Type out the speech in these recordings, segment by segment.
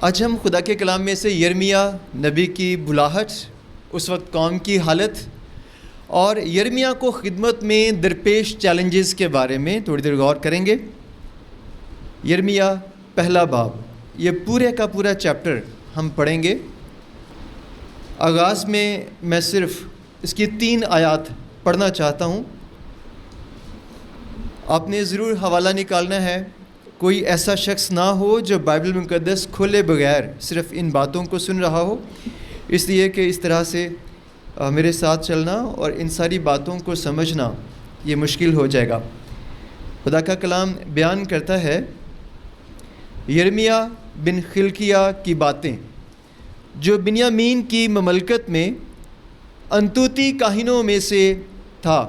آج ہم خدا کے کلام میں سے یرمیہ نبی کی بلاہٹ، اس وقت قوم کی حالت اور یرمیہ کو خدمت میں درپیش چیلنجز کے بارے میں تھوڑی دیر غور کریں گے۔ یرمیہ پہلا باب، یہ پورے کا پورا چیپٹر ہم پڑھیں گے۔ آغاز میں صرف اس کی 3 آیات پڑھنا چاہتا ہوں۔ آپ نے ضرور حوالہ نکالنا ہے۔ کوئی ایسا شخص نہ ہو جو بائبل مقدس کھولے بغیر صرف ان باتوں کو سن رہا ہو، اس لیے کہ اس طرح سے میرے ساتھ چلنا اور ان ساری باتوں کو سمجھنا یہ مشکل ہو جائے گا۔ خدا کا کلام بیان کرتا ہے، یرمیہ بن خلقیہ کی باتیں، جو بنیامین کی مملکت میں انتوتی کاہنوں میں سے تھا،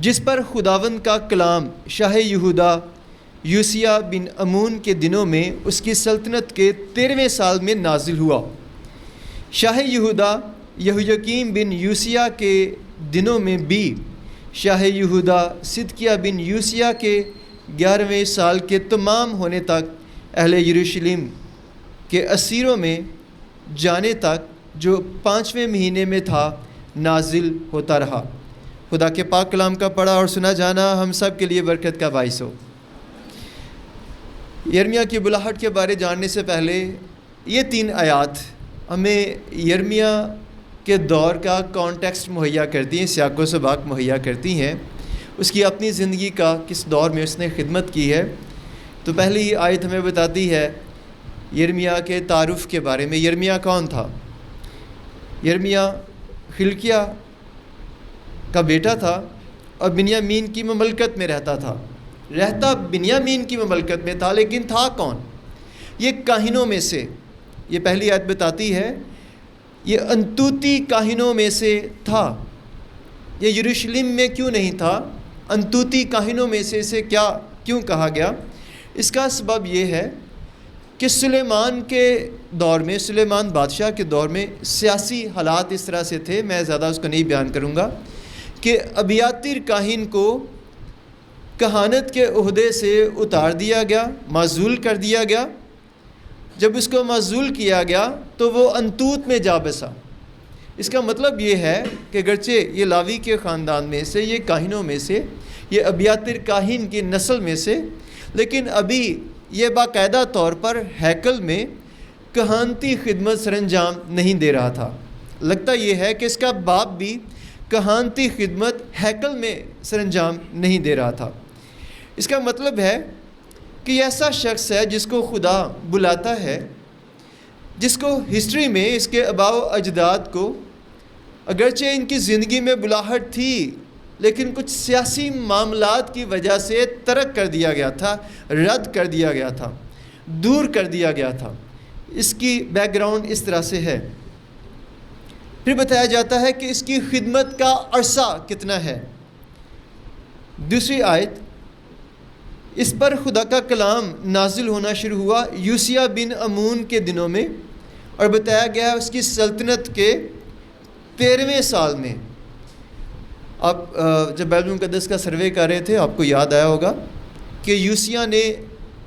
جس پر خداوند کا کلام شاہ یہودا یوسیہ بن امون کے دنوں میں اس کی سلطنت کے 13ویں سال میں نازل ہوا۔ شاہ یہودا یہویاکیم بن یوسیہ کے دنوں میں بھی شاہ یہودا صدقیہ بن یوسیہ کے 11ویں سال کے تمام ہونے تک اہل یروشلم کے اسیروں میں جانے تک، جو 5ویں مہینے میں تھا، نازل ہوتا رہا۔ خدا کے پاک کلام کا پڑھا اور سنا جانا ہم سب کے لیے برکت کا باعث ہو۔ یرمیہ کی بلاہٹ کے بارے جاننے سے پہلے یہ 3 آیات ہمیں یرمیہ کے دور کا کانٹیکسٹ مہیا کرتی ہیں، سیاق و سباق مہیا کرتی ہیں، اس کی اپنی زندگی کا کس دور میں اس نے خدمت کی ہے۔ تو پہلی آیت ہمیں بتاتی ہے یرمیہ کے تعارف کے بارے میں۔ یرمیہ کون تھا؟ یرمیہ خلقیہ کا بیٹا تھا اور بنیامین کی مملکت میں رہتا بنیامین کی مملکت میں تھا، لیکن تھا کون؟ یہ کاہنوں میں سے، یہ پہلی آیت بتاتی ہے، یہ انتوتی کاہنوں میں سے تھا۔ یہ یروشلم میں کیوں نہیں تھا؟ انتوتی کاہنوں میں سے اسے کیوں کہا گیا؟ اس کا سبب یہ ہے کہ سلیمان کے دور میں، سلیمان بادشاہ کے دور میں سیاسی حالات اس طرح سے تھے، میں زیادہ اس کو نہیں بیان کروں گا، کہ ابیاتر کاہن کو کہانت کے عہدے سے اتار دیا گیا، معزول کر دیا گیا۔ جب اس کو معزول کیا گیا تو وہ انتوت میں جا بسا۔ اس کا مطلب یہ ہے کہ گرچہ یہ لاوی کے خاندان میں سے، یہ کاہنوں میں سے، یہ ابیاتر کاہن کی نسل میں سے، لیکن ابھی یہ باقاعدہ طور پر ہیکل میں کہانتی خدمت سر انجام نہیں دے رہا تھا۔ لگتا یہ ہے کہ اس کا باپ بھی کہانتی خدمت ہیکل میں سر انجام نہیں دے رہا تھا۔ اس کا مطلب ہے کہ یہ ایسا شخص ہے جس کو خدا بلاتا ہے، جس کو ہسٹری میں اس کے آباء و اجداد کو اگرچہ ان کی زندگی میں بلاہٹ تھی، لیکن کچھ سیاسی معاملات کی وجہ سے ترک کر دیا گیا تھا، رد کر دیا گیا تھا، دور کر دیا گیا تھا۔ اس کی بیک گراؤنڈ اس طرح سے ہے۔ پھر بتایا جاتا ہے کہ اس کی خدمت کا عرصہ کتنا ہے۔ دوسری آیت، اس پر خدا کا کلام نازل ہونا شروع ہوا یوسیہ بن امون کے دنوں میں، اور بتایا گیا اس کی سلطنت کے 13ویں سال میں۔ آپ جب بائبل مقدس کا سروے کر رہے تھے، آپ کو یاد آیا ہوگا کہ یوسیہ نے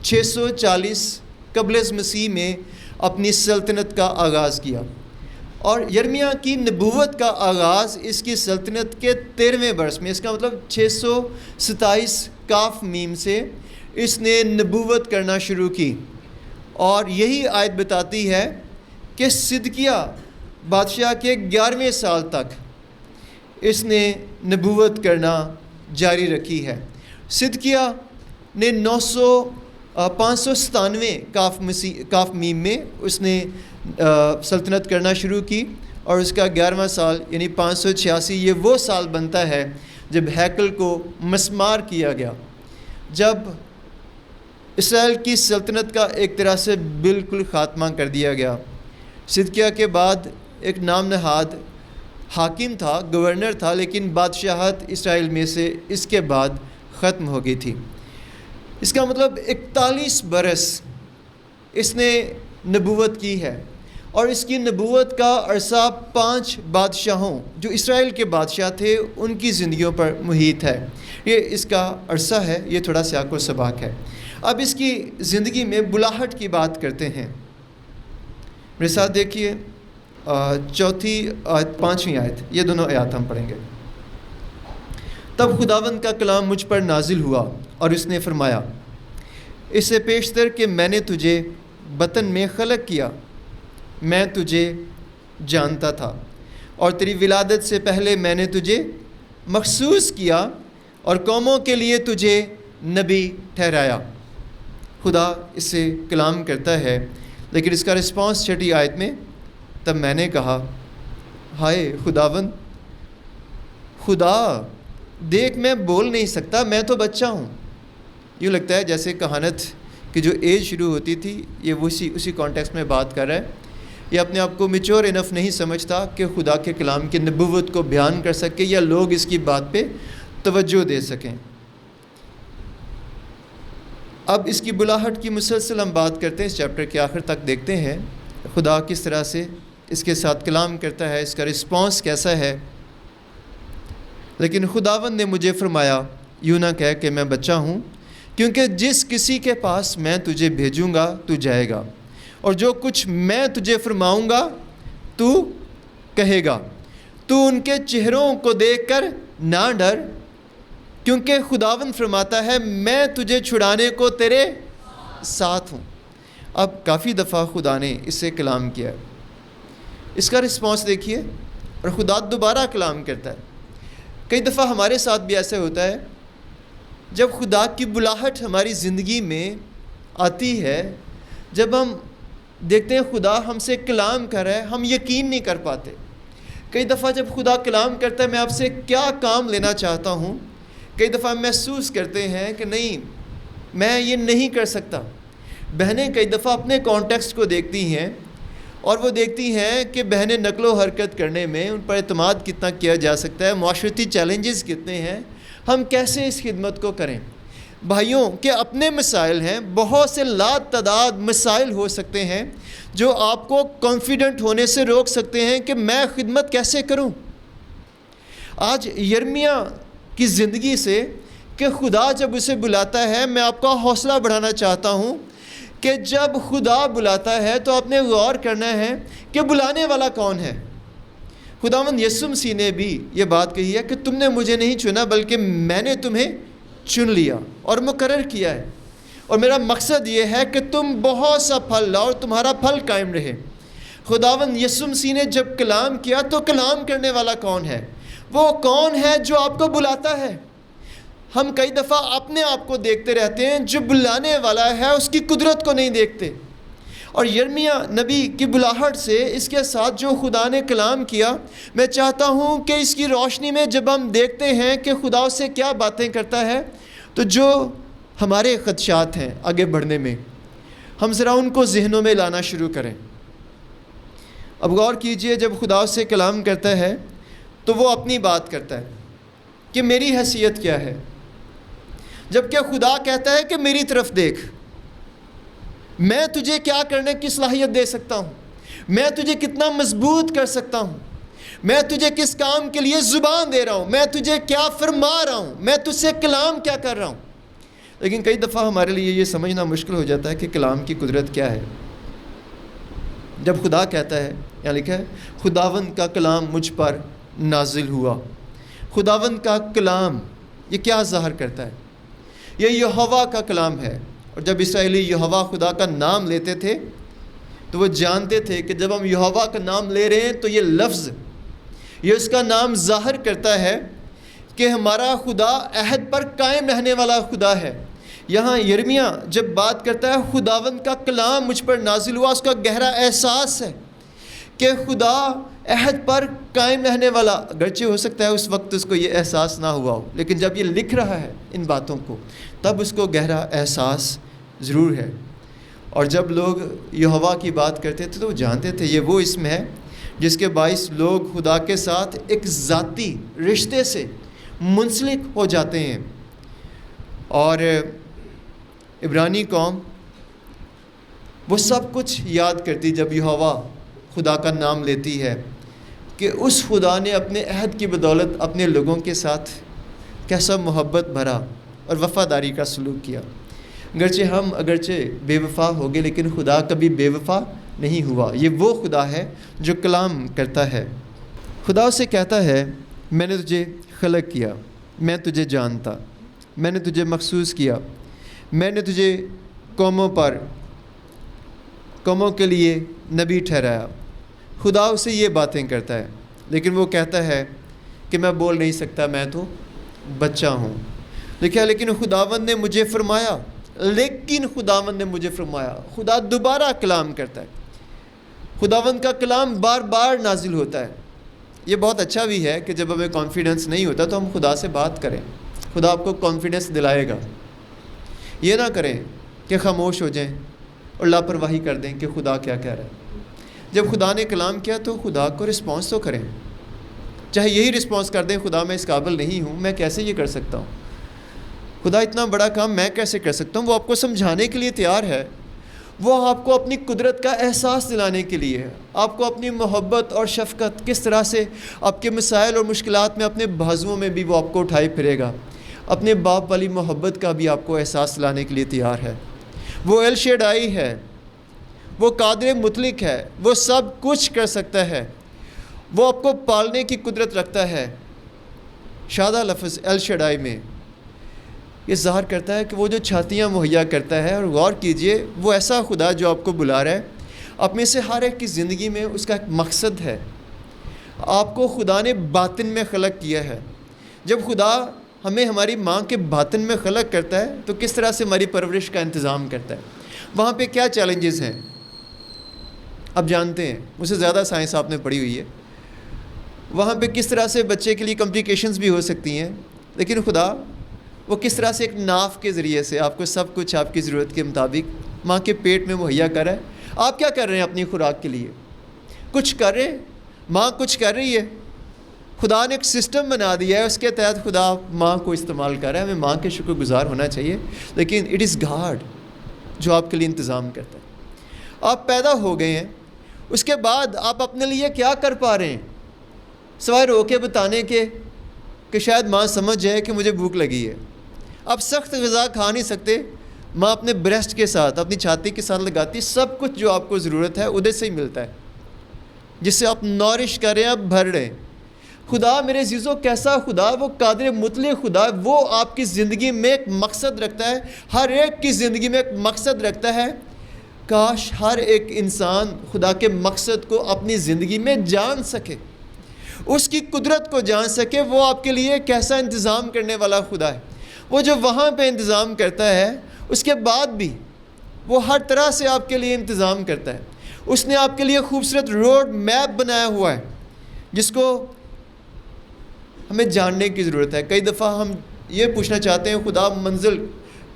640 قبل از مسیح میں اپنی سلطنت کا آغاز کیا، اور یرمیہ کی نبوت کا آغاز اس کی سلطنت کے 13ویں برس میں، اس کا مطلب 627 کاف میم سے اس نے نبوت کرنا شروع کی۔ اور یہی آیت بتاتی ہے کہ صدقیہ بادشاہ کے 11ویں سال تک اس نے نبوت کرنا جاری رکھی ہے۔ صدقیہ نے 597 کاف میم میں اس نے سلطنت کرنا شروع کی، اور اس کا 11واں سال یعنی 586 یہ وہ سال بنتا ہے جب ہیکل کو مسمار کیا گیا، جب اسرائیل کی سلطنت کا ایک طرح سے بالکل خاتمہ کر دیا گیا۔ صدقیہ کے بعد ایک نام نہاد حاکم تھا، گورنر تھا، لیکن بادشاہت اسرائیل میں سے اس کے بعد ختم ہو گئی تھی۔ اس کا مطلب 41 برس اس نے نبوت کی ہے، اور اس کی نبوت کا عرصہ 5 بادشاہوں جو اسرائیل کے بادشاہ تھے ان کی زندگیوں پر محیط ہے۔ یہ اس کا عرصہ ہے، یہ تھوڑا سیاق و سباق ہے۔ اب اس کی زندگی میں بلاہٹ کی بات کرتے ہیں۔ میرے ساتھ دیکھیے چوتھی آیت، 5ویں آیت، یہ دونوں آیات ہم پڑھیں گے۔ تب خداوند کا کلام مجھ پر نازل ہوا اور اس نے فرمایا، اس سے پیشتر کہ میں نے تجھے بطن میں خلق کیا، میں تجھے جانتا تھا، اور تیری ولادت سے پہلے میں نے تجھے مخصوص کیا اور قوموں کے لیے تجھے نبی ٹھہرایا۔ خدا اس سے کلام کرتا ہے، لیکن اس کا رسپانس 6 آیت میں، تب میں نے کہا، ہائے خداوند، خدا دیکھ میں بول نہیں سکتا، میں تو بچہ ہوں۔ یوں لگتا ہے جیسے کہانت کی جو ایج شروع ہوتی تھی، یہ اسی کانٹیکسٹ میں بات کر رہا ہے۔ یہ اپنے آپ کو میچور انف نہیں سمجھتا کہ خدا کے کلام کی نبوت کو بیان کر سکے یا لوگ اس کی بات پہ توجہ دے سکیں۔ اب اس کی بلاہٹ کی مسلسل ہم بات کرتے ہیں، اس چیپٹر کے آخر تک دیکھتے ہیں خدا کس طرح سے اس کے ساتھ کلام کرتا ہے، اس کا رسپانس کیسا ہے۔ لیکن خداوند نے مجھے فرمایا، یوں نہ کہہ کہ میں بچہ ہوں، کیونکہ جس کسی کے پاس میں تجھے بھیجوں گا تو جائے گا، اور جو کچھ میں تجھے فرماؤں گا تو کہے گا۔ تو ان کے چہروں کو دیکھ کر نہ ڈر، کیونکہ خداوند فرماتا ہے، میں تجھے چھڑانے کو تیرے ساتھ ہوں۔ اب کافی دفعہ خدا نے اس سے کلام کیا ہے، اس کا رسپانس دیکھیے، اور خدا دوبارہ کلام کرتا ہے۔ کئی دفعہ ہمارے ساتھ بھی ایسا ہوتا ہے، جب خدا کی بلاہٹ ہماری زندگی میں آتی ہے، جب ہم دیکھتے ہیں خدا ہم سے کلام کر رہا ہے، ہم یقین نہیں کر پاتے۔ کئی دفعہ جب خدا کلام کرتا ہے، میں آپ سے کیا کام لینا چاہتا ہوں، کئی دفعہ محسوس کرتے ہیں کہ نہیں، میں یہ نہیں کر سکتا۔ بہنیں کئی دفعہ اپنے کانٹیکسٹ کو دیکھتی ہیں، اور وہ دیکھتی ہیں کہ بہنیں نقل و حرکت کرنے میں ان پر اعتماد کتنا کیا جا سکتا ہے، معاشرتی چیلنجز کتنے ہیں، ہم کیسے اس خدمت کو کریں۔ بھائیوں کے اپنے مسائل ہیں، بہت سے لا تعداد مسائل ہو سکتے ہیں جو آپ کو کانفیڈنٹ ہونے سے روک سکتے ہیں کہ میں خدمت کیسے کروں۔ آج یرمیہ کی زندگی سے کہ خدا جب اسے بلاتا ہے، میں آپ کا حوصلہ بڑھانا چاہتا ہوں کہ جب خدا بلاتا ہے تو آپ نے غور کرنا ہے کہ بلانے والا کون ہے۔ خداوند یسوع مسیح نے بھی یہ بات کہی ہے کہ تم نے مجھے نہیں چنا، بلکہ میں نے تمہیں چن لیا اور مقرر کیا ہے، اور میرا مقصد یہ ہے کہ تم بہت سا پھل لاؤ اور تمہارا پھل قائم رہے۔ خداوند یسوع مسیح نے جب کلام کیا تو کلام کرنے والا کون ہے؟ وہ کون ہے جو آپ کو بلاتا ہے؟ ہم کئی دفعہ اپنے آپ کو دیکھتے رہتے ہیں، جو بلانے والا ہے اس کی قدرت کو نہیں دیکھتے۔ اور یرمیہ نبی کی بلاہٹ سے اس کے ساتھ جو خدا نے کلام کیا، میں چاہتا ہوں کہ اس کی روشنی میں جب ہم دیکھتے ہیں کہ خدا اس سے کیا باتیں کرتا ہے، تو جو ہمارے خدشات ہیں آگے بڑھنے میں، ہم ذرا ان کو ذہنوں میں لانا شروع کریں۔ اب غور کیجئے، جب خدا اس سے کلام کرتا ہے تو وہ اپنی بات کرتا ہے کہ میری حیثیت کیا ہے، جبکہ خدا کہتا ہے کہ میری طرف دیکھ، میں تجھے کیا کرنے کی صلاحیت دے سکتا ہوں، میں تجھے کتنا مضبوط کر سکتا ہوں، میں تجھے کس کام کے لیے زبان دے رہا ہوں، میں تجھے کیا فرما رہا ہوں، میں تجھ سے کلام کیا کر رہا ہوں۔ لیکن کئی دفعہ ہمارے لیے یہ سمجھنا مشکل ہو جاتا ہے کہ کلام کی قدرت کیا ہے۔ جب خدا کہتا ہے، یہاں لکھا ہے خداوند کا کلام مجھ پر نازل ہوا۔ خداوند کا کلام یہ کیا ظاہر کرتا ہے؟ یہ یہوہ کا کلام ہے، اور جب اسرائیلی یہوہ خدا کا نام لیتے تھے تو وہ جانتے تھے کہ جب ہم یہوہ کا نام لے رہے ہیں تو یہ لفظ، یہ اس کا نام ظاہر کرتا ہے کہ ہمارا خدا عہد پر قائم رہنے والا خدا ہے۔ یہاں یرمیہ جب بات کرتا ہے خداوند کا کلام مجھ پر نازل ہوا، اس کا گہرا احساس ہے کہ خدا عہد پر قائم رہنے والا، اگرچہ ہو سکتا ہے اس وقت اس کو یہ احساس نہ ہوا ہو، لیکن جب یہ لکھ رہا ہے ان باتوں کو تب اس کو گہرا احساس ضرور ہے۔ اور جب لوگ یہوہ کی بات کرتے تھے تو وہ جانتے تھے یہ وہ اسم ہے جس کے باعث لوگ خدا کے ساتھ ایک ذاتی رشتے سے منسلک ہو جاتے ہیں۔ اور عبرانی قوم وہ سب کچھ یاد کرتی جب یہوہ خدا کا نام لیتی ہے کہ اس خدا نے اپنے عہد کی بدولت اپنے لوگوں کے ساتھ کیسا محبت بھرا اور وفاداری کا سلوک کیا۔ اگرچہ ہم بے وفا ہو گئے، لیکن خدا کبھی بے وفا نہیں ہوا۔ یہ وہ خدا ہے جو کلام کرتا ہے۔ خدا اسے کہتا ہے میں نے تجھے خلق کیا، میں تجھے جانتا، میں نے تجھے مخصوص کیا، میں نے تجھے قوموں کے لیے نبی ٹھہرایا۔ خدا اسے یہ باتیں کرتا ہے، لیکن وہ کہتا ہے کہ میں بول نہیں سکتا، میں تو بچہ ہوں۔ دیکھا، لیکن خداوند نے مجھے فرمایا، خدا دوبارہ کلام کرتا ہے۔ خداوند کا کلام بار بار نازل ہوتا ہے۔ یہ بہت اچھا بھی ہے کہ جب ہمیں کانفیڈنس نہیں ہوتا تو ہم خدا سے بات کریں، خدا آپ کو کانفیڈنس دلائے گا۔ یہ نہ کریں کہ خاموش ہو جائیں اور لاپرواہی کر دیں کہ خدا کیا کہہ رہا ہے۔ جب خدا نے کلام کیا تو خدا کو رسپانس تو کریں، چاہے یہی رسپانس کر دیں خدا میں اس قابل نہیں ہوں، میں کیسے یہ کر سکتا ہوں، خدا اتنا بڑا کام میں کیسے کر سکتا ہوں۔ وہ آپ کو سمجھانے کے لیے تیار ہے، وہ آپ کو اپنی قدرت کا احساس دلانے کے لیے ہے، آپ کو اپنی محبت اور شفقت کس طرح سے آپ کے مسائل اور مشکلات میں اپنے بازوؤں میں بھی وہ آپ کو اٹھائے پھرے گا، اپنے باپ والی محبت کا بھی آپ کو احساس دلانے کے لیے تیار ہے۔ وہ ایل شیڈائی ہے، وہ قادر مطلق ہے، وہ سب کچھ کر سکتا ہے، وہ آپ کو پالنے کی قدرت رکھتا ہے۔ شادہ لفظ ایل شیڈائی میں یہ ظاہر کرتا ہے کہ وہ جو چھاتیاں مہیا کرتا ہے، اور غور کیجئے وہ ایسا خدا جو آپ کو بلا رہا ہے، آپ میں سے ہر ایک کی زندگی میں اس کا ایک مقصد ہے۔ آپ کو خدا نے باطن میں خلق کیا ہے۔ جب خدا ہمیں ہماری ماں کے باطن میں خلق کرتا ہے تو کس طرح سے ہماری پرورش کا انتظام کرتا ہے، وہاں پہ کیا چیلنجز ہیں آپ جانتے ہیں، مجھ سے زیادہ سائنس آپ نے پڑھی ہوئی ہے، وہاں پہ کس طرح سے بچے کے لیے کمپلیکیشنز بھی ہو سکتی ہیں، لیکن خدا وہ کس طرح سے ایک ناف کے ذریعے سے آپ کو سب کچھ آپ کی ضرورت کے مطابق ماں کے پیٹ میں مہیا کر رہا ہے۔ آپ کیا کر رہے ہیں اپنی خوراک کے لیے؟ کچھ کر رہے ہیں؟ ماں کچھ کر رہی ہے؟ خدا نے ایک سسٹم بنا دیا ہے، اس کے تحت خدا ماں کو استعمال کر رہا ہے۔ ہمیں ماں کے شکر گزار ہونا چاہیے، لیکن اٹ از گاڈ جو آپ کے لیے انتظام کرتا ہے۔ آپ پیدا ہو گئے ہیں، اس کے بعد آپ اپنے لیے کیا کر پا رہے ہیں سوائے رو کے بتانے کے کہ شاید ماں سمجھ جائے کہ مجھے بھوک لگی ہے۔ آپ سخت غذا کھا نہیں سکتے، ماں اپنے بریسٹ کے ساتھ اپنی چھاتی کے ساتھ لگاتی، سب کچھ جو آپ کو ضرورت ہے ادھر سے ہی ملتا ہے، جس سے آپ نورش کر رہے ہیں، آپ بھر رہے ہیں۔ خدا میرے عزیزو کیسا خدا، وہ قادر مطلق خدا، وہ آپ کی زندگی میں ایک مقصد رکھتا ہے، ہر ایک کی زندگی میں ایک مقصد رکھتا ہے۔ کاش ہر ایک انسان خدا کے مقصد کو اپنی زندگی میں جان سکے، اس کی قدرت کو جان سکے، وہ آپ کے لیے کیسا انتظام کرنے والا خدا ہے۔ وہ جو وہاں پہ انتظام کرتا ہے، اس کے بعد بھی وہ ہر طرح سے آپ کے لیے انتظام کرتا ہے۔ اس نے آپ کے لیے خوبصورت روڈ میپ بنایا ہوا ہے، جس کو ہمیں جاننے کی ضرورت ہے۔ کئی دفعہ ہم یہ پوچھنا چاہتے ہیں خدا منزل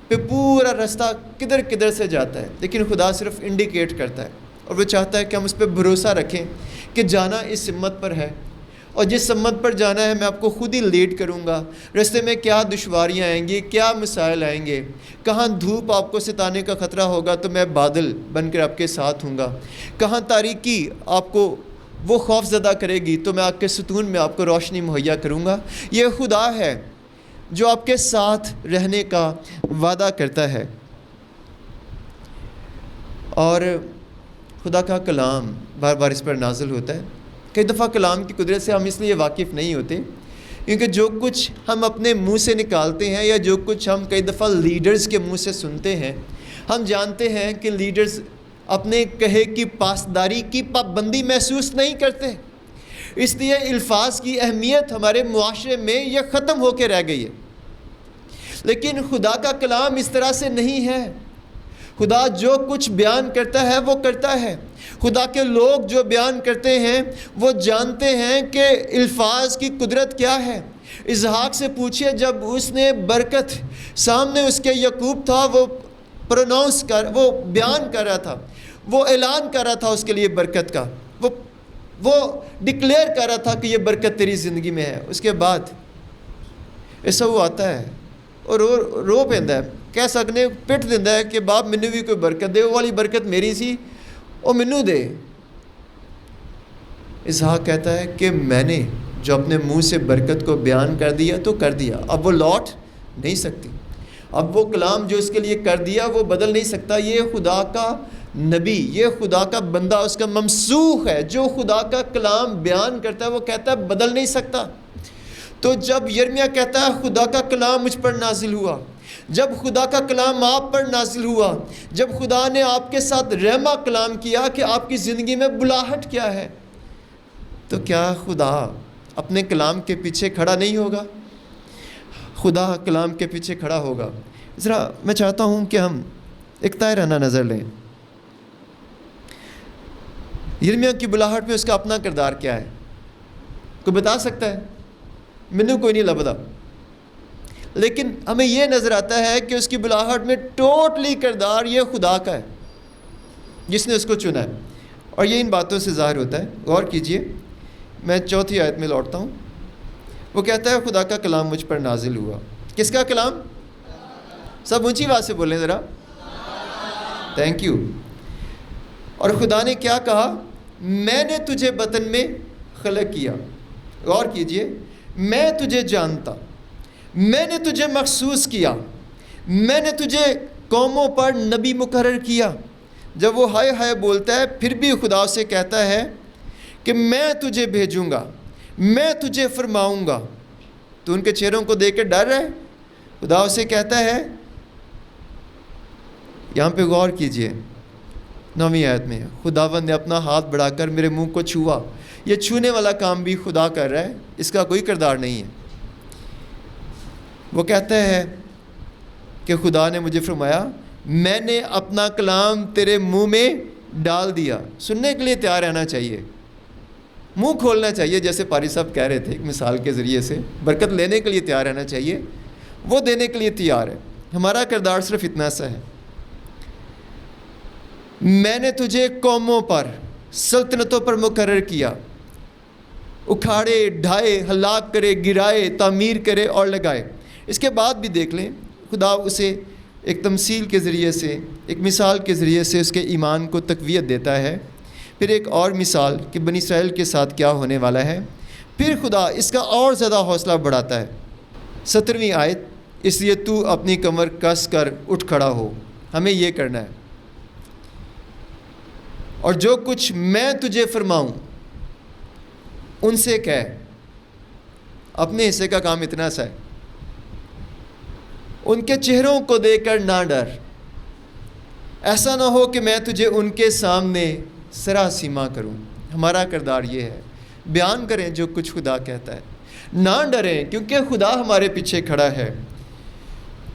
پہ پورا راستہ کدھر کدھر سے جاتا ہے، لیکن خدا صرف انڈیکیٹ کرتا ہے، اور وہ چاہتا ہے کہ ہم اس پہ بھروسہ رکھیں کہ جانا اس سمت پر ہے، اور جس سمت پر جانا ہے میں آپ کو خود ہی لیڈ کروں گا۔ راستے میں کیا دشواریاں آئیں گی، کیا مسائل آئیں گے، کہاں دھوپ آپ کو ستانے کا خطرہ ہوگا تو میں بادل بن کر آپ کے ساتھ ہوں گا، کہاں تاریکی آپ کو وہ خوف زدہ کرے گی تو میں آپ کے ستون میں آپ کو روشنی مہیا کروں گا۔ یہ خدا ہے جو آپ کے ساتھ رہنے کا وعدہ کرتا ہے۔ اور خدا کا کلام بار بار اس پر نازل ہوتا ہے۔ کئی دفعہ کلام کی قدرت سے ہم اس لیے واقف نہیں ہوتے کیونکہ جو کچھ ہم اپنے منہ سے نکالتے ہیں، یا جو کچھ ہم کئی دفعہ لیڈرز کے منہ سے سنتے ہیں، ہم جانتے ہیں کہ لیڈرز اپنے کہے کی پاسداری کی پابندی محسوس نہیں کرتے، اس لیے الفاظ کی اہمیت ہمارے معاشرے میں یہ ختم ہو کے رہ گئی ہے۔ لیکن خدا کا کلام اس طرح سے نہیں ہے۔ خدا جو کچھ بیان کرتا ہے وہ کرتا ہے۔ خدا کے لوگ جو بیان کرتے ہیں وہ جانتے ہیں کہ الفاظ کی قدرت کیا ہے۔ اسحاق سے پوچھئے، جب اس نے برکت سامنے اس کے یعقوب تھا، وہ وہ بیان کر رہا تھا، وہ اعلان کر رہا تھا اس کے لیے برکت کا، وہ ڈکلیئر کر رہا تھا کہ یہ برکت تیری زندگی میں ہے۔ اس کے بعد ایسا وہ آتا ہے اور رو پیندا ہے، کہہ سکنے پٹ دینا ہے کہ باپ مینوں بھی کوئی برکت دے، وہ والی برکت میری سی وہ مینوں دے۔ اسحاق کہتا ہے کہ میں نے جو اپنے منہ سے برکت کو بیان کر دیا تو کر دیا، اب وہ لوٹ نہیں سکتی، اب وہ کلام جو اس کے لیے کر دیا وہ بدل نہیں سکتا۔ یہ خدا کا نبی، یہ خدا کا بندہ، اس کا ممسوخ ہے، جو خدا کا کلام بیان کرتا ہے وہ کہتا ہے بدل نہیں سکتا۔ تو جب یرمیہ کہتا ہے خدا کا کلام مجھ پر نازل ہوا، جب خدا کا کلام آپ پر نازل ہوا، جب خدا نے آپ کے ساتھ رحمہ کلام کیا کہ آپ کی زندگی میں بلاہٹ کیا ہے، تو کیا خدا اپنے کلام کے پیچھے کھڑا نہیں ہوگا؟ خدا کلام کے پیچھے کھڑا ہوگا۔ ذرا میں چاہتا ہوں کہ ہم ایک طاہرانہ نظر لیں۔ یرمیہ کی بلاہٹ میں اس کا اپنا کردار کیا ہے؟ کوئی بتا سکتا ہے؟ مینوں کوئی نہیں لبدا، لیکن ہمیں یہ نظر آتا ہے کہ اس کی بلاہٹ میں ٹوٹلی کردار یہ خدا کا ہے جس نے اس کو چنا ہے، اور یہ ان باتوں سے ظاہر ہوتا ہے۔ غور کیجئے، میں 4 آیت میں لوٹتا ہوں۔ وہ کہتا ہے خدا کا کلام مجھ پر نازل ہوا۔ کس کا کلام؟ سب اونچی آواز سے بولیں ذرا، تھینک یو۔ اور خدا نے کیا کہا؟ میں نے تجھے بطن میں خلق کیا۔ غور کیجئے، میں تجھے جانتا، میں نے تجھے مخصوص کیا، میں نے تجھے قوموں پر نبی مقرر کیا۔ جب وہ ہائے ہائے بولتا ہے، پھر بھی خدا سے کہتا ہے کہ میں تجھے بھیجوں گا، میں تجھے فرماؤں گا۔ تو ان کے چہروں کو دیکھ کے ڈر رہے، خدا اسے کہتا ہے، یہاں پہ غور کیجئے 9ویں آیت میں، خداوند نے اپنا ہاتھ بڑھا کر میرے منہ کو چھوا۔ یہ چھونے والا کام بھی خدا کر رہا ہے، اس کا کوئی کردار نہیں ہے۔ وہ کہتا ہے کہ خدا نے مجھے فرمایا، میں نے اپنا کلام تیرے منہ میں ڈال دیا۔ سننے کے لیے تیار رہنا چاہیے، منہ کھولنا چاہیے، جیسے پاری صاحب کہہ رہے تھے ایک مثال کے ذریعے سے۔ برکت لینے کے لیے تیار رہنا چاہیے، وہ دینے کے لیے تیار ہے۔ ہمارا کردار صرف اتنا سا ہے، میں نے تجھے قوموں پر، سلطنتوں پر مقرر کیا، اکھاڑے، ڈھائے، ہلاک کرے، گرائے، تعمیر کرے اور لگائے۔ اس کے بعد بھی دیکھ لیں، خدا اسے ایک تمثیل کے ذریعے سے، ایک مثال کے ذریعے سے اس کے ایمان کو تقویت دیتا ہے۔ پھر ایک اور مثال کہ بنی اسرائیل کے ساتھ کیا ہونے والا ہے، پھر خدا اس کا اور زیادہ حوصلہ بڑھاتا ہے۔ 17ویں آیت، اس لیے تو اپنی کمر کس کر اٹھ کھڑا ہو۔ ہمیں یہ کرنا ہے، اور جو کچھ میں تجھے فرماؤں ان سے کہہ۔ اپنے حصے کا کام اتنا سا ہے، ان کے چہروں کو دیکھ کر نہ ڈر، ایسا نہ ہو کہ میں تجھے ان کے سامنے سراسیما کروں۔ ہمارا کردار یہ ہے، بیان کریں جو کچھ خدا کہتا ہے، نہ ڈریں کیونکہ خدا ہمارے پیچھے کھڑا ہے۔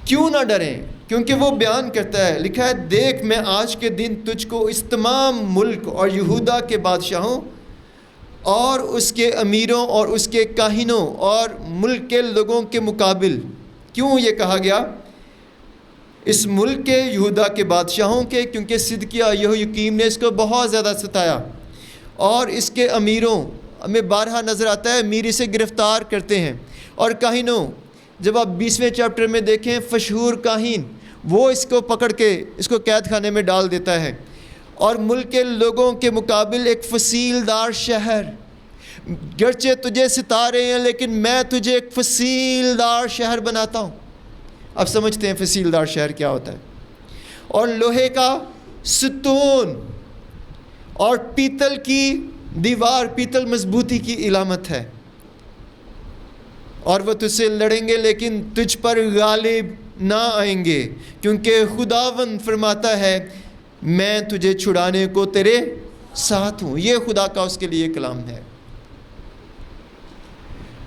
کیوں نہ ڈریں؟ کیونکہ وہ بیان کرتا ہے، لکھا ہے، دیکھ میں آج کے دن تجھ کو اس تمام ملک اور یہودا کے بادشاہوں اور اس کے امیروں اور اس کے کاہنوں اور ملک کے لوگوں کے مقابل۔ کیوں یہ کہا گیا اس ملک کے، یہودا کے بادشاہوں کے؟ کیونکہ صدقیہ یہویقیم نے اس کو بہت زیادہ ستایا، اور اس کے امیروں، ہمیں بارہا نظر آتا ہے امیر اسے گرفتار کرتے ہیں، اور کاہنوں، جب آپ 20ویں چیپٹر میں دیکھیں، فشہور کاہن وہ اس کو پکڑ کے اس کو قید خانے میں ڈال دیتا ہے، اور ملک کے لوگوں کے مقابل ایک فصیل دار شہر، گرچہ تجھے ستارے ہیں لیکن میں تجھے ایک فصیل دار شہر بناتا ہوں۔ اب سمجھتے ہیں فصیل دار شہر کیا ہوتا ہے۔ اور لوہے کا ستون اور پیتل کی دیوار، پیتل مضبوطی کی علامت ہے، اور وہ تجھ سے لڑیں گے لیکن تجھ پر غالب نہ آئیں گے، کیونکہ خداوند فرماتا ہے میں تجھے چھڑانے کو تیرے ساتھ ہوں۔ یہ خدا کا اس کے لیے کلام ہے۔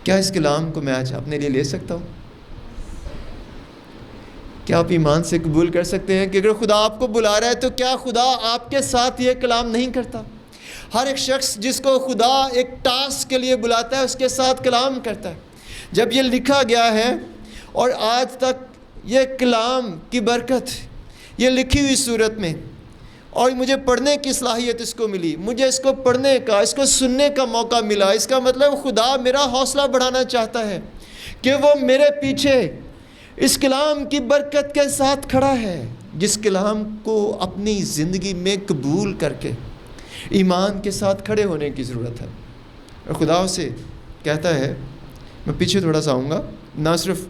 کیا اس کلام کو میں آج اپنے لیے لے سکتا ہوں؟ کیا آپ ایمان سے قبول کر سکتے ہیں کہ اگر خدا آپ کو بلا رہا ہے تو کیا خدا آپ کے ساتھ یہ کلام نہیں کرتا؟ ہر ایک شخص جس کو خدا ایک ٹاسک کے لیے بلاتا ہے اس کے ساتھ کلام کرتا ہے۔ جب یہ لکھا گیا ہے اور آج تک یہ کلام کی برکت، یہ لکھی ہوئی صورت میں، اور مجھے پڑھنے کی صلاحیت اس کو ملی، مجھے اس کو پڑھنے کا، اس کو سننے کا موقع ملا، اس کا مطلب خدا میرا حوصلہ بڑھانا چاہتا ہے کہ وہ میرے پیچھے اس کلام کی برکت کے ساتھ کھڑا ہے، جس کلام کو اپنی زندگی میں قبول کر کے ایمان کے ساتھ کھڑے ہونے کی ضرورت ہے۔ اور خدا اسے کہتا ہے، میں پیچھے تھوڑا سا آؤں گا، نہ صرف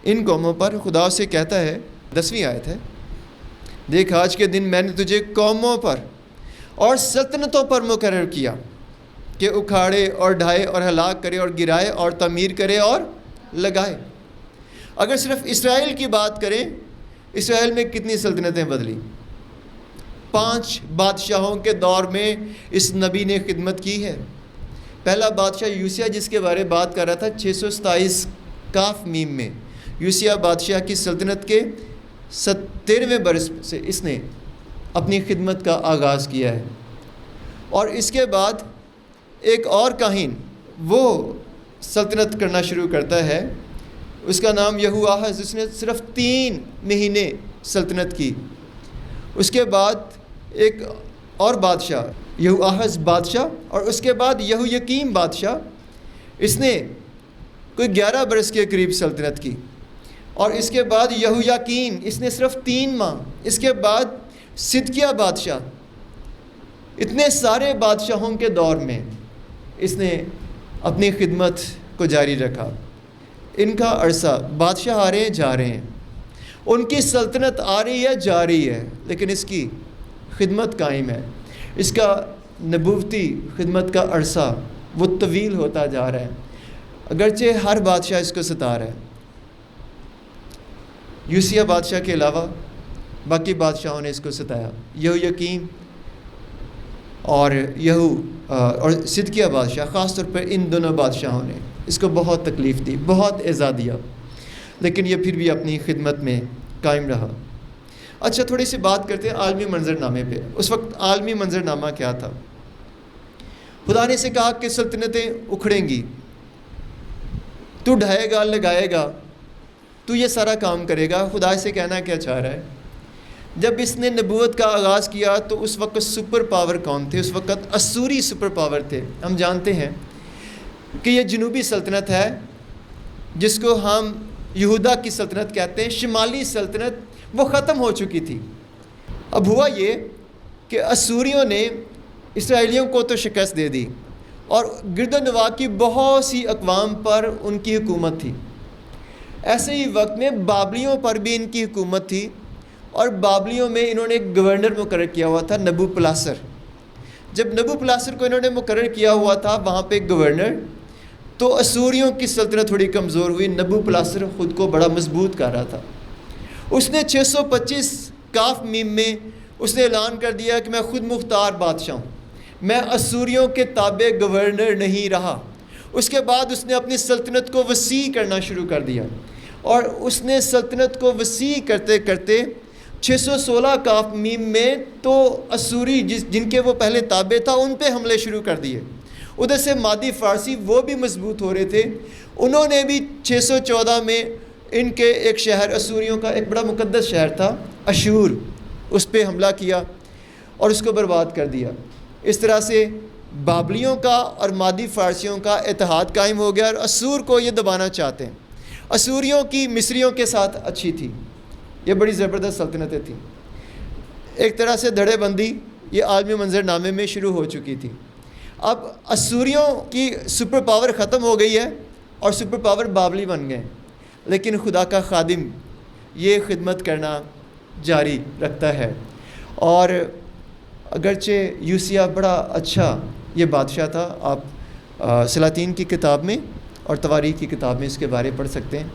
ان قوموں پر، خدا اسے کہتا ہے، 10ویں آیت ہے، دیکھ آج کے دن میں نے تجھے قوموں پر اور سلطنتوں پر مقرر کیا کہ اکھاڑے اور ڈھائے اور ہلاک کرے اور گرائے اور تعمیر کرے اور لگائے۔ اگر صرف اسرائیل کی بات کریں، اسرائیل میں کتنی سلطنتیں بدلی؟ 5 بادشاہوں کے دور میں اس نبی نے خدمت کی ہے۔ پہلا بادشاہ یوسیہ جس کے بارے بات کر رہا تھا 627 کاف میم میں، یوسیہ بادشاہ کی سلطنت کے 13ویں برس سے اس نے اپنی خدمت کا آغاز کیا ہے۔ اور اس کے بعد ایک اور کاہن وہ سلطنت کرنا شروع کرتا ہے، اس کا نام یہوآہاز، اس نے صرف 3 مہینے سلطنت کی۔ اس کے بعد ایک اور بادشاہ یہوآہاز بادشاہ، اور اس کے بعد یہویکیم بادشاہ، اس نے کوئی 11 برس کے قریب سلطنت کی۔ اور اس کے بعد یہویاکین، اس نے صرف 3 ماہ۔ اس کے بعد صدقیہ بادشاہ۔ اتنے سارے بادشاہوں کے دور میں اس نے اپنی خدمت کو جاری رکھا۔ ان کا عرصہ، بادشاہ آ رہے ہیں جا رہے ہیں، ان کی سلطنت آ رہی ہے جا رہی ہے، لیکن اس کی خدمت قائم ہے۔ اس کا نبوتی خدمت کا عرصہ وہ طویل ہوتا جا رہا ہے، اگرچہ ہر بادشاہ اس کو ستا رہا ہے۔ یوسیہ بادشاہ کے علاوہ باقی بادشاہوں نے اس کو ستایا۔ یہویکیم اور اور صدقیہ بادشاہ، خاص طور پر ان دونوں بادشاہوں نے اس کو بہت تکلیف دی، بہت ایذا دیا، لیکن یہ پھر بھی اپنی خدمت میں قائم رہا۔ اچھا، تھوڑی سی بات کرتے ہیں عالمی منظر نامے پہ۔ اس وقت عالمی منظر نامہ کیا تھا؟ خدا نے اسے کہا کہ سلطنتیں اکھڑیں گی، تو ڈھائے گا، لگائے گا، تو یہ سارا کام کرے گا۔ خدا سے کہنا کیا چاہ رہا ہے؟ جب اس نے نبوت کا آغاز کیا تو اس وقت سپر پاور کون تھے؟ اس وقت اسوری سپر پاور تھے۔ ہم جانتے ہیں کہ یہ جنوبی سلطنت ہے جس کو ہم یہودا کی سلطنت کہتے ہیں۔ شمالی سلطنت وہ ختم ہو چکی تھی۔ اب ہوا یہ کہ اسوریوں نے اسرائیلیوں کو تو شکست دے دی، اور گرد و نواح کی بہت سی اقوام پر ان کی حکومت تھی۔ ایسے ہی وقت میں بابلیوں پر بھی ان کی حکومت تھی، اور بابلیوں میں انہوں نے ایک گورنر مقرر کیا ہوا تھا، نبوپلاسر۔ جب نبوپلاسر کو انہوں نے مقرر کیا ہوا تھا وہاں پہ گورنر، تو اسوریوں کی سلطنت تھوڑی کمزور ہوئی۔ نبوپلاسر خود کو بڑا مضبوط کر رہا تھا۔ اس نے 625 کاف میم میں اس نے اعلان کر دیا کہ میں خود مختار بادشاہ ہوں، میں اسوریوں کے تابع گورنر نہیں رہا۔ اس کے بعد اس نے اپنی سلطنت کو وسیع کرنا شروع کر دیا، اور اس نے سلطنت کو وسیع کرتے کرتے 616 کاف میم میں تو اسوری جن کے وہ پہلے تابع تھا ان پہ حملے شروع کر دیے۔ ادھر سے مادی فارسی وہ بھی مضبوط ہو رہے تھے، انہوں نے بھی 614 میں ان کے ایک شہر، اسوریوں کا ایک بڑا مقدس شہر تھا اشور، اس پہ حملہ کیا اور اس کو برباد کر دیا۔ اس طرح سے بابلیوں کا اور مادی فارسیوں کا اتحاد قائم ہو گیا، اور اسور کو یہ دبانا چاہتے ہیں۔ اسوریوں کی مصریوں کے ساتھ اچھی تھی، یہ بڑی زبردست سلطنتیں تھیں۔ ایک طرح سے دھڑے بندی یہ عالمی منظر نامے میں شروع ہو چکی تھی۔ اب اسوریوں کی سپر پاور ختم ہو گئی ہے اور سپر پاور بابلی بن گئے، لیکن خدا کا خادم یہ خدمت کرنا جاری رکھتا ہے۔ اور اگرچہ یوسیہ بڑا اچھا یہ بادشاہ تھا، آپ سلاطین کی کتاب میں اور تواریخ کی کتاب میں اس کے بارے پڑھ سکتے ہیں،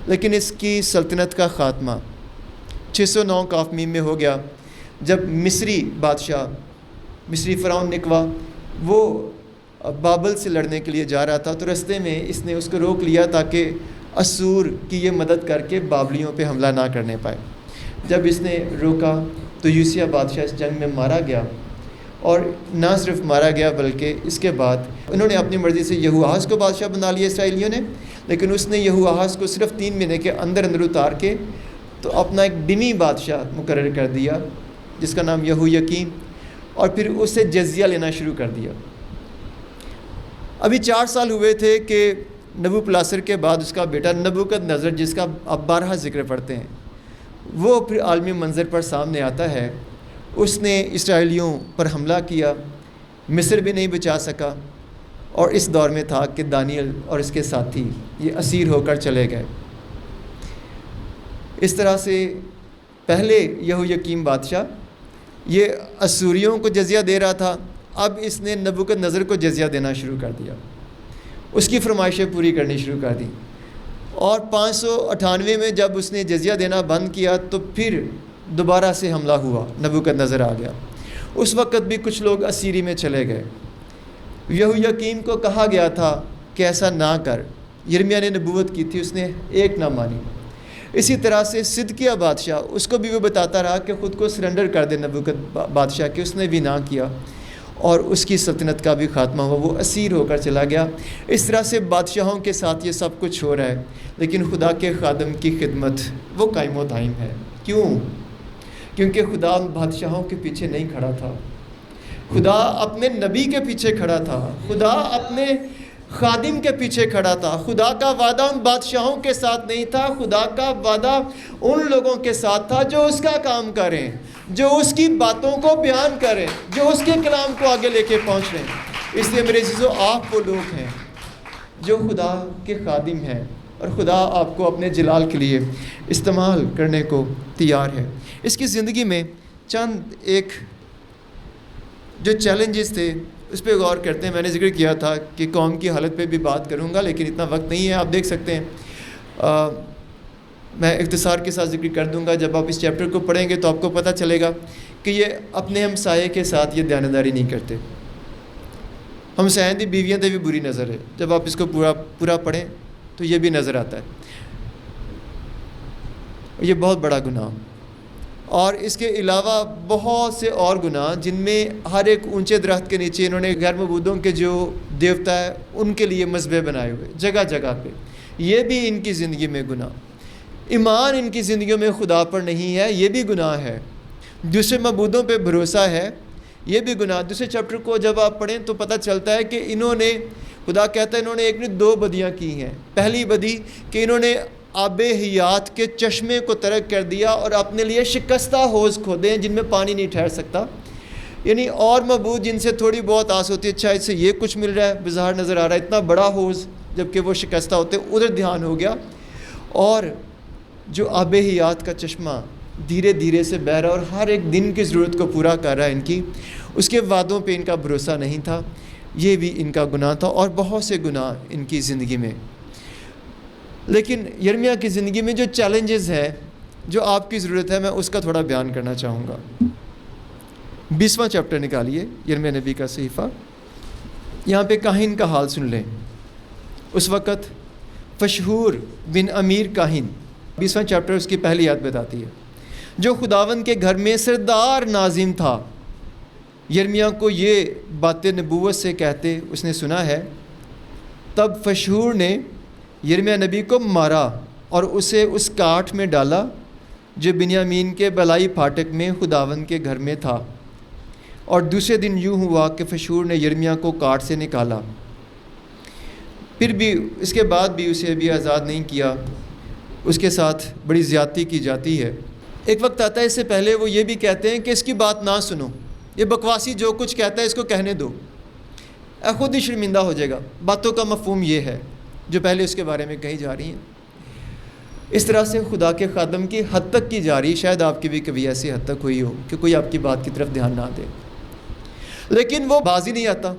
لیکن اس کی سلطنت کا خاتمہ 609 کاف میم میں ہو گیا، جب مصری بادشاہ، مصری فرعون نکوا، وہ بابل سے لڑنے کے لیے جا رہا تھا، تو رستے میں اس نے اس کو روک لیا تاکہ اسور کی یہ مدد کر کے بابلیوں پہ حملہ نہ کرنے پائے۔ جب اس نے روکا تو یوسیہ بادشاہ اس جنگ میں مارا گیا، اور نہ صرف مارا گیا بلکہ اس کے بعد انہوں نے اپنی مرضی سے یہوآہاز کو بادشاہ بنا لیا اسرائیلیوں نے، لیکن اس نے یہوآہاز کو صرف 3 مہینے کے اندر اتار کے تو اپنا ایک ڈمی بادشاہ مقرر کر دیا جس کا نام یہویکیم، اور پھر اس سے جزیہ لینا شروع کر دیا۔ ابھی 4 سال ہوئے تھے کہ نبوپلاسر کے بعد اس کا بیٹا نبوکد نظر، جس کا اب 12 ذکر پڑھتے ہیں، وہ پھر عالمی منظر پر سامنے آتا ہے۔ اس نے اسرائیلیوں پر حملہ کیا، مصر بھی نہیں بچا سکا، اور اس دور میں تھا کہ دانیل اور اس کے ساتھی یہ اسیر ہو کر چلے گئے۔ اس طرح سے پہلے یہویقیم بادشاہ یہ اسوریوں کو جزیہ دے رہا تھا، اب اس نے نبوکدنضر کو جزیہ دینا شروع کر دیا، اس کی فرمائشیں پوری کرنی شروع کر دی، اور 598 میں جب اس نے جزیہ دینا بند کیا تو پھر دوبارہ سے حملہ ہوا، نبوکدنضر آ گیا۔ اس وقت بھی کچھ لوگ اسیری میں چلے گئے۔ یہویقیم کو کہا گیا تھا کہ ایسا نہ کر، یرمیاہ نے نبوت کی تھی، اس نے ایک نہ مانی۔ اسی طرح سے صدقیہ بادشاہ، اس کو بھی وہ بتاتا رہا کہ خود کو سرنڈر کر دے نبوکد بادشاہ کے، اس نے بھی نہ کیا، اور اس کی سلطنت کا بھی خاتمہ ہوا، وہ اسیر ہو کر چلا گیا۔ اس طرح سے بادشاہوں کے ساتھ یہ سب کچھ ہو رہا ہے، لیکن خدا کے خادم کی خدمت وہ قائم و دائم ہے۔ کیوں؟ کیونکہ خدا بادشاہوں کے پیچھے نہیں کھڑا تھا، خدا اپنے نبی کے پیچھے کھڑا تھا، خدا اپنے خادم کے پیچھے کھڑا تھا۔ خدا کا وعدہ ان بادشاہوں کے ساتھ نہیں تھا، خدا کا وعدہ ان لوگوں کے ساتھ تھا جو اس کا کام کریں، جو اس کی باتوں کو بیان کریں، جو اس کے کلام کو آگے لے کے پہنچ رہے ہیں۔ اس لیے میرے عزیزو، آپ وہ لوگ ہیں جو خدا کے خادم ہیں، اور خدا آپ کو اپنے جلال کے لیے استعمال کرنے کو تیار ہے۔ اس کی زندگی میں چند ایک جو چیلنجز تھے اس پہ غور کرتے ہیں۔ میں نے ذکر کیا تھا کہ قوم کی حالت پہ بھی بات کروں گا، لیکن اتنا وقت نہیں ہے، آپ دیکھ سکتے ہیں، میں اختصار کے ساتھ ذکر کر دوں گا۔ جب آپ اس چیپٹر کو پڑھیں گے تو آپ کو پتہ چلے گا کہ یہ اپنے ہمسائے کے ساتھ یہ دیانتداری نہیں کرتے۔ ہمسائیں دی بیویاں تے بھی بری نظر ہے، جب آپ اس کو پورا پڑھیں تو یہ بھی نظر آتا ہے، یہ بہت بڑا گناہ۔ اور اس کے علاوہ بہت سے اور گناہ، جن میں ہر ایک اونچے درخت کے نیچے انہوں نے غیر معبودوں کے جو دیوتا ہے ان کے لیے مذبح بنائے ہوئے جگہ جگہ پہ، یہ بھی ان کی زندگی میں گناہ۔ ایمان ان کی زندگیوں میں خدا پر نہیں ہے، یہ بھی گناہ ہے۔ دوسرے معبودوں پہ بھروسہ ہے، یہ بھی گناہ۔ دوسرے چیپٹر کو جب آپ پڑھیں تو پتہ چلتا ہے کہ انہوں نے، خدا کہتا ہے انہوں نے ایک نے دو بدیاں کی ہیں۔ پہلی بدی کہ انہوں نے آب حیات کے چشمے کو ترک کر دیا اور اپنے لیے شکستہ حوض کھودے ہیں جن میں پانی نہیں ٹھہر سکتا، یعنی اور معبود جن سے تھوڑی بہت آس ہوتی ہے، اچھا اس سے یہ کچھ مل رہا ہے، بظاہر نظر آ رہا ہے اتنا بڑا حوض، جبکہ وہ شکستہ ہوتے، ادھر دھیان ہو گیا۔ اور جو آب حیات کا چشمہ دھیرے دھیرے سے بہہ رہا اور ہر ایک دن کی ضرورت کو پورا کر رہا ہے ان کی، اس کے وعدوں پہ ان کا بھروسہ نہیں تھا، یہ بھی ان کا گناہ تھا، اور بہت سے گناہ ان کی زندگی میں۔ لیکن یرمیاہ کی زندگی میں جو چیلنجز ہے، جو آپ کی ضرورت ہے، میں اس کا تھوڑا بیان کرنا چاہوں گا۔ 20واں چیپٹر نکالیے یرمیاہ نبی کا صحیفہ، یہاں پہ کاہن کا حال سن لیں۔ اس وقت فشہور بن امیر کاہن، 20واں چیپٹر اس کی پہلی آیت بتاتی ہے، جو خداوند کے گھر میں سردار ناظم تھا، یرمیاہ کو یہ باتیں نبوت سے کہتے اس نے سنا ہے۔ تب فشہور نے یرمیاہ نبی کو مارا اور اسے اس کاٹ میں ڈالا جو بنیامین کے بلائی پھاٹک میں خداوند کے گھر میں تھا۔ اور دوسرے دن یوں ہوا کہ فشہور نے یرمیاہ کو کاٹ سے نکالا، پھر بھی اس کے بعد بھی اسے بھی آزاد نہیں کیا، اس کے ساتھ بڑی زیادتی کی جاتی ہے۔ ایک وقت آتا ہے، اس سے پہلے وہ یہ بھی کہتے ہیں کہ اس کی بات نہ سنو، یہ بکواسی جو کچھ کہتا ہے اس کو کہنے دو، خود ہی شرمندہ ہو جائے گا۔ باتوں کا مفہوم یہ ہے جو پہلے اس کے بارے میں کہی جا رہی ہیں۔ اس طرح سے خدا کے خادم کی حد تک کی جا رہی، شاید آپ کی بھی کبھی ایسی حد تک ہوئی ہو کہ کوئی آپ کی بات کی طرف دھیان نہ دے، لیکن وہ باز ہی نہیں آتا،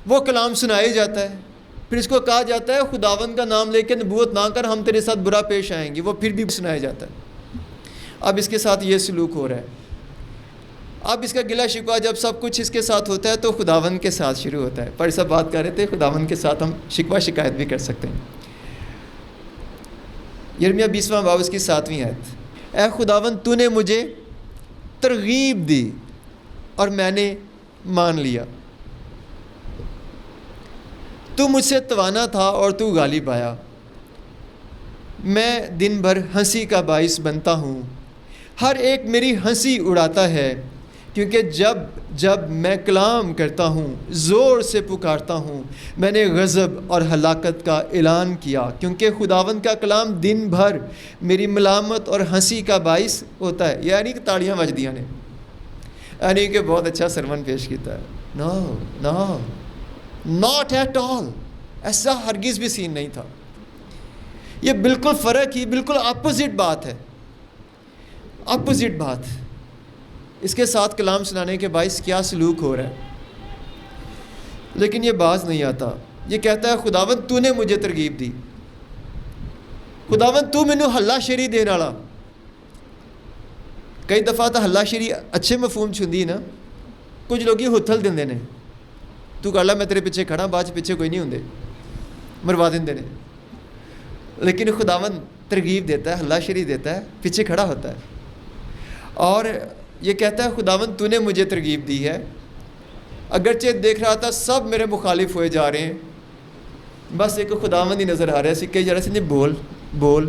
وہ کلام سنایا جاتا ہے، پھر اس کو کہا جاتا ہے خداوند کا نام لے کے نبوت نہ کر، ہم تیرے ساتھ برا پیش آئیں گے، وہ پھر بھی سنایا جاتا ہے۔ اب اس کے ساتھ یہ سلوک ہو رہا ہے۔ اب اس کا گلہ شکوہ جب سب کچھ اس کے ساتھ ہوتا ہے تو خداوند کے ساتھ شروع ہوتا ہے۔ پر سب بات کر رہے تھے، خداوند کے ساتھ ہم شکوہ شکایت بھی کر سکتے ہیں۔ یرمیاہ 20واں باب اس کی 7ویں آیت، اے خداوند تو نے مجھے ترغیب دی اور میں نے مان لیا، تو مجھ سے توانا تھا اور تو غالب آیا، میں دن بھر ہنسی کا باعث بنتا ہوں، ہر ایک میری ہنسی اڑاتا ہے، کیونکہ جب میں کلام کرتا ہوں، زور سے پکارتا ہوں، میں نے غضب اور ہلاکت کا اعلان کیا، کیونکہ خداوند کا کلام دن بھر میری ملامت اور ہنسی کا باعث ہوتا ہے۔ یعنی کہ تاڑیاں بج دیا نے، یعنی کہ بہت اچھا سرمن پیش کیتا ہے۔ نو ناٹ ایٹ آل، ایسا ہرگز بھی سین نہیں تھا۔ یہ بالکل فرق ہی، بالکل اپوزٹ بات ہے۔ اپوزٹ بات، اس کے ساتھ کلام سنانے کے باعث کیا سلوک ہو رہا ہے، لیکن یہ باز نہیں آتا. یہ کہتا ہے خداوند تو نے مجھے ترغیب دی، خداوند تو مینوں ہلا شری دین والا. کئی دفعہ تو ہلا شری اچھے مفہوم چھندی نا، کچھ لوگ ہی ہتھل دے نے، تو کر لا میں تیرے پیچھے کھڑا، بعد پیچھے کوئی نہیں ہوندے، مروا دیں نے. لیکن خداوند ترغیب دیتا ہے، ہلا شری دیتا ہے، پیچھے کھڑا ہوتا ہے. اور یہ کہتا ہے خداوند تو نے مجھے ترغیب دی ہے، اگرچہ دیکھ رہا تھا سب میرے مخالف ہوئے جا رہے ہیں، بس ایک خداوند ہی نظر آ رہا ہے. سکے جرا سے نہیں بول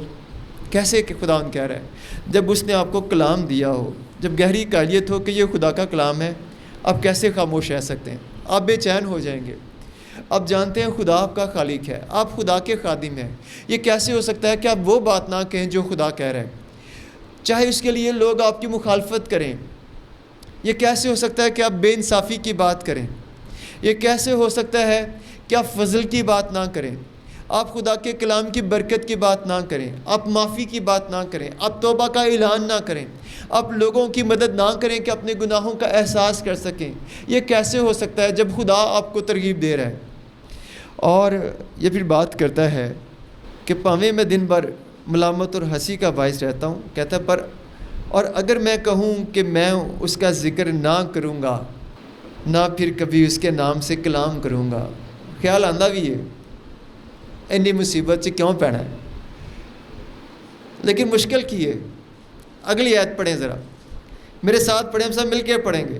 کیسے کہ خداوند کہہ رہا ہے. جب اس نے آپ کو کلام دیا ہو، جب گہری قائلیت ہو کہ یہ خدا کا کلام ہے، آپ کیسے خاموش رہ سکتے ہیں؟ آپ بے چین ہو جائیں گے. آپ جانتے ہیں خدا آپ کا خالق ہے، آپ خدا کے خادم ہیں. یہ کیسے ہو سکتا ہے کہ آپ وہ بات نہ کہیں جو خدا کہہ رہا ہے، چاہے اس کے لیے لوگ آپ کی مخالفت کریں؟ یہ کیسے ہو سکتا ہے کہ آپ بے انصافی کی بات کریں؟ یہ کیسے ہو سکتا ہے کہ آپ فضل کی بات نہ کریں، آپ خدا کے کلام کی برکت کی بات نہ کریں، آپ معافی کی بات نہ کریں، آپ توبہ کا اعلان نہ کریں، آپ لوگوں کی مدد نہ کریں کہ اپنے گناہوں کا احساس کر سکیں؟ یہ کیسے ہو سکتا ہے جب خدا آپ کو ترغیب دے رہا ہے؟ اور یہ پھر بات کرتا ہے کہ پاویں میں دن بھر ملامت اور ہنسی کا باعث رہتا ہوں، کہتا ہے اور اگر میں کہوں کہ میں اس کا ذکر نہ کروں گا، نہ پھر کبھی اس کے نام سے کلام کروں گا. خیال آندہ بھی ہے اینی مصیبت سے کیوں پینا ہے، لیکن مشکل کی ہے. اگلی آیت پڑھیں ذرا، میرے ساتھ پڑھیں، ہم سب مل کے پڑھیں گے.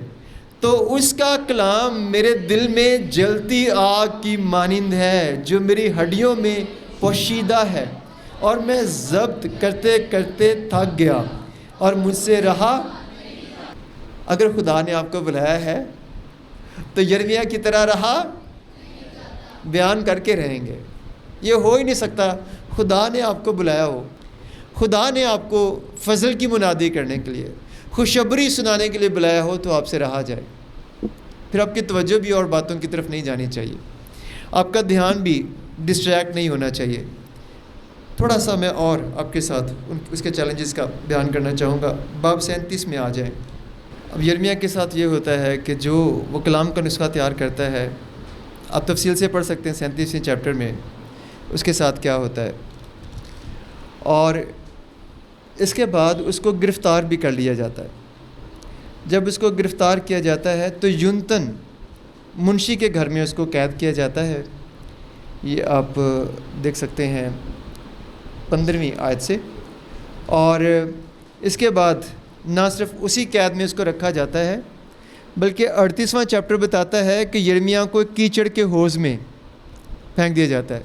تو اس کا کلام میرے دل میں جلتی آگ کی مانند ہے، جو میری ہڈیوں میں پوشیدہ ہے، اور میں ضبط کرتے کرتے تھک گیا اور مجھ سے رہا. اگر خدا نے آپ کو بلایا ہے تو یرمیا کی طرح رہا بیان کر کے رہیں گے. یہ ہو ہی نہیں سکتا خدا نے آپ کو بلایا ہو، خدا نے آپ کو فضل کی منادی کرنے کے لیے، خوشخبری سنانے کے لیے بلایا ہو تو آپ سے رہا جائے. پھر آپ کی توجہ بھی اور باتوں کی طرف نہیں جانی چاہیے، آپ کا دھیان بھی ڈسٹریکٹ نہیں ہونا چاہیے. تھوڑا سا میں اور آپ کے ساتھ اس کے چیلنجز کا بیان کرنا چاہوں گا. باب 37 میں آ جائیں. اب یرمیا کے ساتھ یہ ہوتا ہے کہ جو وہ کلام کا نسخہ تیار کرتا ہے، آپ تفصیل سے پڑھ سکتے ہیں 37ویں چیپٹر میں اس کے ساتھ کیا ہوتا ہے. اور اس کے بعد اس کو گرفتار بھی کر لیا جاتا ہے. جب اس کو گرفتار کیا جاتا ہے تو یونتن منشی کے گھر میں اس کو قید کیا جاتا ہے. یہ آپ دیکھ سکتے ہیں 15ویں آیت سے. اور اس کے بعد نہ صرف اسی قید میں اس کو رکھا جاتا ہے، بلکہ 38واں چیپٹر بتاتا ہے کہ یرمیا کو کیچڑ کے حوض میں پھینک دیا جاتا ہے،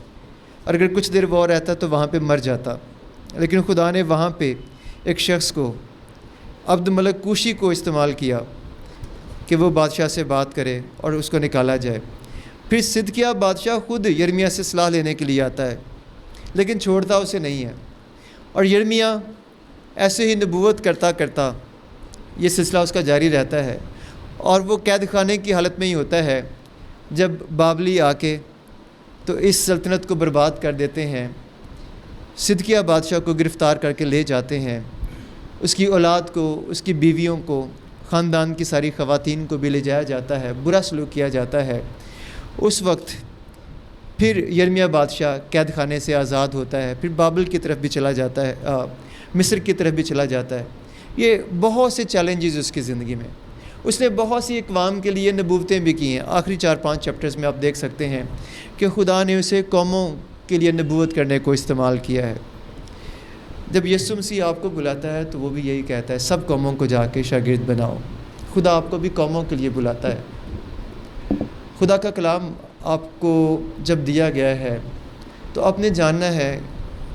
اور اگر کچھ دیر وہ رہتا تو وہاں پہ مر جاتا. لیکن خدا نے وہاں پہ ایک شخص کو، عبد ملک کوشی کو استعمال کیا کہ وہ بادشاہ سے بات کرے اور اس کو نکالا جائے. پھر صدقیہ بادشاہ خود یرمیا سے صلاح لینے کے لیے آتا ہے، لیکن چھوڑتا اسے نہیں ہے. اور یرمیا ایسے ہی نبوت کرتا کرتا یہ سلسلہ اس کا جاری رہتا ہے، اور وہ قید خانے کی حالت میں ہی ہوتا ہے جب بابلی آ کے تو اس سلطنت کو برباد کر دیتے ہیں. صدقیہ بادشاہ کو گرفتار کر کے لے جاتے ہیں، اس کی اولاد کو، اس کی بیویوں کو، خاندان کی ساری خواتین کو بھی لے جایا جاتا ہے، برا سلوک کیا جاتا ہے. اس وقت پھر یرمیا بادشاہ قید خانے سے آزاد ہوتا ہے، پھر بابل کی طرف بھی چلا جاتا ہے، مصر کی طرف بھی چلا جاتا ہے. یہ بہت سے چیلنجز اس کی زندگی میں. اس نے بہت سی اقوام کے لیے نبوتیں بھی کی ہیں. آخری 4-5 چیپٹرز میں آپ دیکھ سکتے ہیں کہ خدا نے اسے قوموں کے لیے نبوت کرنے کو استعمال کیا ہے. جب یسوع مسیح آپ کو بلاتا ہے تو وہ بھی یہی کہتا ہے، سب قوموں کو جا کے شاگرد بناؤ. خدا آپ کو بھی قوموں کے لیے بلاتا ہے. خدا کا کلام آپ کو جب دیا گیا ہے تو آپ نے جاننا ہے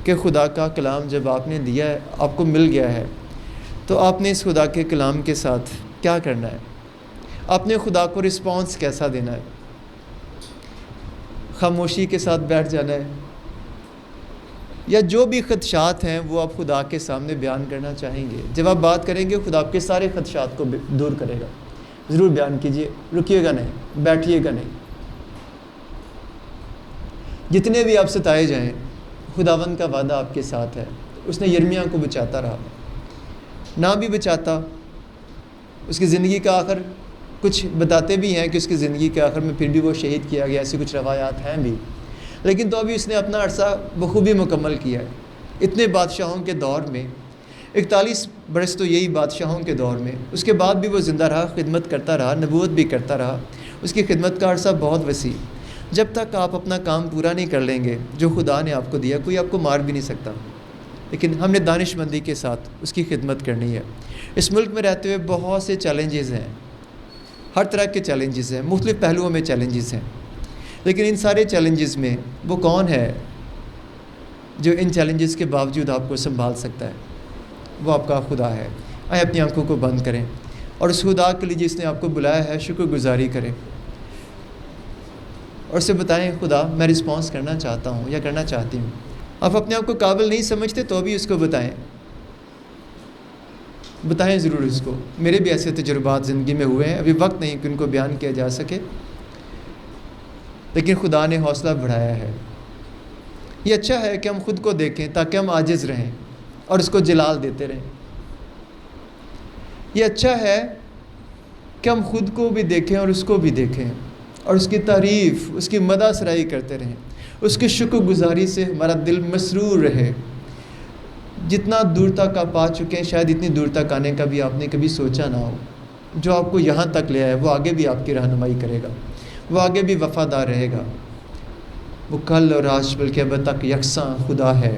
کہ خدا کا کلام جب آپ نے دیا ہے، آپ کو مل گیا ہے، تو آپ نے اس خدا کے کلام کے ساتھ کیا کرنا ہے؟ آپ نے خدا کو رسپانس کیسا دینا ہے؟ خاموشی کے ساتھ بیٹھ جانا ہے، یا جو بھی خدشات ہیں وہ آپ خدا کے سامنے بیان کرنا چاہیں گے؟ جب آپ بات کریں گے خدا آپ کے سارے خدشات کو دور کرے گا. ضرور بیان کیجئے، رکیے گا نہیں، بیٹھیے گا نہیں. جتنے بھی آپ ستائے جائیں، خداوند کا وعدہ آپ کے ساتھ ہے. اس نے یرمیا کو بچاتا رہا. نہ بھی بچاتا، اس کی زندگی کا آخر کچھ بتاتے بھی ہیں کہ اس کی زندگی کے آخر میں پھر بھی وہ شہید کیا گیا، ایسی کچھ روایات ہیں بھی، لیکن تو ابھی اس نے اپنا عرصہ بخوبی مکمل کیا ہے اتنے بادشاہوں کے دور میں۔ 41 برس تو یہی بادشاہوں کے دور میں، اس کے بعد بھی وہ زندہ رہا، خدمت کرتا رہا، نبوت بھی کرتا رہا، اس کی خدمت کا عرصہ بہت وسیع۔ جب تک آپ اپنا کام پورا نہیں کر لیں گے جو خدا نے آپ کو دیا، کوئی آپ کو مار بھی نہیں سکتا، لیکن ہم نے دانش مندی کے ساتھ اس کی خدمت کرنی ہے۔ اس ملک میں رہتے ہوئے بہت سے چیلنجز ہیں، ہر طرح کے چیلنجز ہیں، مختلف پہلوؤں میں چیلنجز ہیں، لیکن ان سارے چیلنجز میں وہ کون ہے جو ان چیلنجز کے باوجود آپ کو سنبھال سکتا ہے؟ وہ آپ کا خدا ہے۔ آئے اپنی آنکھوں کو بند کریں اور اس خدا کے لیے جس نے آپ کو بلایا ہے شکر گزاری کریں، اور اسے بتائیں خدا میں رسپانس کرنا چاہتا ہوں یا کرنا چاہتی ہوں۔ آپ اپنے آپ کو قابل نہیں سمجھتے تو بھی اس کو بتائیں ضرور اس کو۔ میرے بھی ایسے تجربات زندگی میں ہوئے ہیں، ابھی وقت نہیں کہ ان کو بیان کیا جا سکے، لیکن خدا نے حوصلہ بڑھایا ہے۔ یہ اچھا ہے کہ ہم خود کو دیکھیں تاکہ ہم عاجز رہیں اور اس کو جلال دیتے رہیں۔ یہ اچھا ہے کہ ہم خود کو بھی دیکھیں اور اس کو بھی دیکھیں اور اس کی تعریف، اس کی مدح سرائی کرتے رہیں، اس کی شکر گزاری سے ہمارا دل مسرور رہے۔ جتنا دور تک آپ آ چکے ہیں شاید اتنی دور تک آنے کا بھی آپ نے کبھی سوچا نہ ہو۔ جو آپ کو یہاں تک لے آئے وہ آگے بھی آپ کی رہنمائی کرے گا، وہ آگے بھی وفادار رہے گا۔ وہ کل اور آج بلکہ اب تک یکساں خدا ہے